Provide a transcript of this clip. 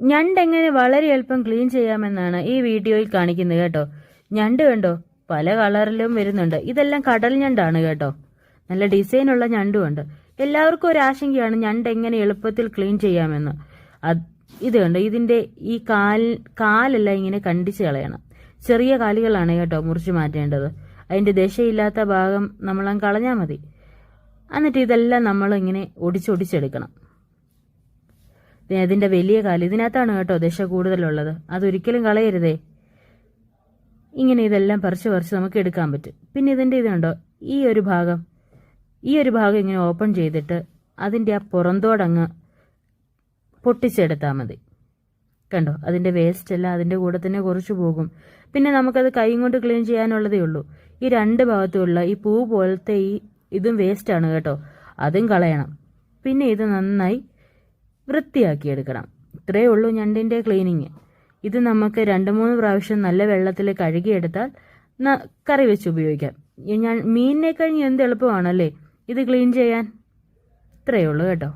ഞണ്ട് എങ്ങനെ വളരെ എളുപ്പം ക്ലീൻ ചെയ്യാമെന്നാണ് ഈ വീഡിയോയിൽ കാണിക്കുന്നത് കേട്ടോ. ഞണ്ട് കണ്ടോ, പല കളറിലും വരുന്നുണ്ട്. ഇതെല്ലാം കടൽ ഞണ്ടാണ് കേട്ടോ. നല്ല ഡിസൈനുള്ള ഞണ്ടുമുണ്ട്. എല്ലാവർക്കും ഒരു ആശങ്കയാണ് ഞണ്ട് എങ്ങനെ എളുപ്പത്തിൽ ക്ലീൻ ചെയ്യാമെന്ന്. ഇത് കണ്ടോ, ഇതിന്റെ ഈ കാലെല്ലാം ഇങ്ങനെ കണ്ടിച്ച് കളയണം. ചെറിയ കാലുകളാണ് കേട്ടോ മുറിച്ച് മാറ്റേണ്ടത്. അതിന്റെ ദശയില്ലാത്ത ഭാഗം നമ്മളങ്ങ് കളഞ്ഞാൽ മതി. എന്നിട്ട് ഇതെല്ലാം നമ്മൾ ഇങ്ങനെ ഒടിച്ചൊടിച്ചെടുക്കണം. അതിന്റെ വലിയ കാല് ഇതിനകത്താണ് കേട്ടോ ദശ കൂടുതലുള്ളത്. അതൊരിക്കലും കളയരുതേ. ഇങ്ങനെ ഇതെല്ലാം പറിച്ച് നമുക്ക് എടുക്കാൻ പറ്റും. പിന്നെ ഇതിന്റെ ഇതുണ്ടോ, ഈ ഒരു ഭാഗം ഇങ്ങനെ ഓപ്പൺ ചെയ്തിട്ട് അതിന്റെ ആ പുറന്തോടങ്ങ് പൊട്ടിച്ചെടുത്താൽ മതി. കണ്ടോ, അതിന്റെ വേസ്റ്റ് എല്ലാം അതിന്റെ കൂടെ തന്നെ കുറച്ച് പോകും. പിന്നെ നമുക്കത് കൈ കൊണ്ട് ക്ലീൻ ചെയ്യാനുള്ളതേ ഉള്ളൂ. ഈ രണ്ട് ഭാഗത്തുമുള്ള ഈ പൂ പോലത്തെ ഇതും വേസ്റ്റ് ആണ് കേട്ടോ, അതും കളയണം. പിന്നെ ഇത് നന്നായി വൃത്തിയാക്കിയെടുക്കണം. ഇത്രയേ ഉള്ളൂ ഞണ്ടിന്റെ ക്ലീനിങ്. ഇത് നമുക്ക് 2-3 പ്രാവശ്യം നല്ല വെള്ളത്തിൽ കഴുകിയെടുത്താൽ കറി വെച്ച് ഉപയോഗിക്കാം. മീനിനെ കഴിഞ്ഞ് എന്ത് എളുപ്പമാണല്ലേ ഇത് ക്ലീൻ ചെയ്യാൻ. ഇത്രയേ ഉള്ളൂ കേട്ടോ.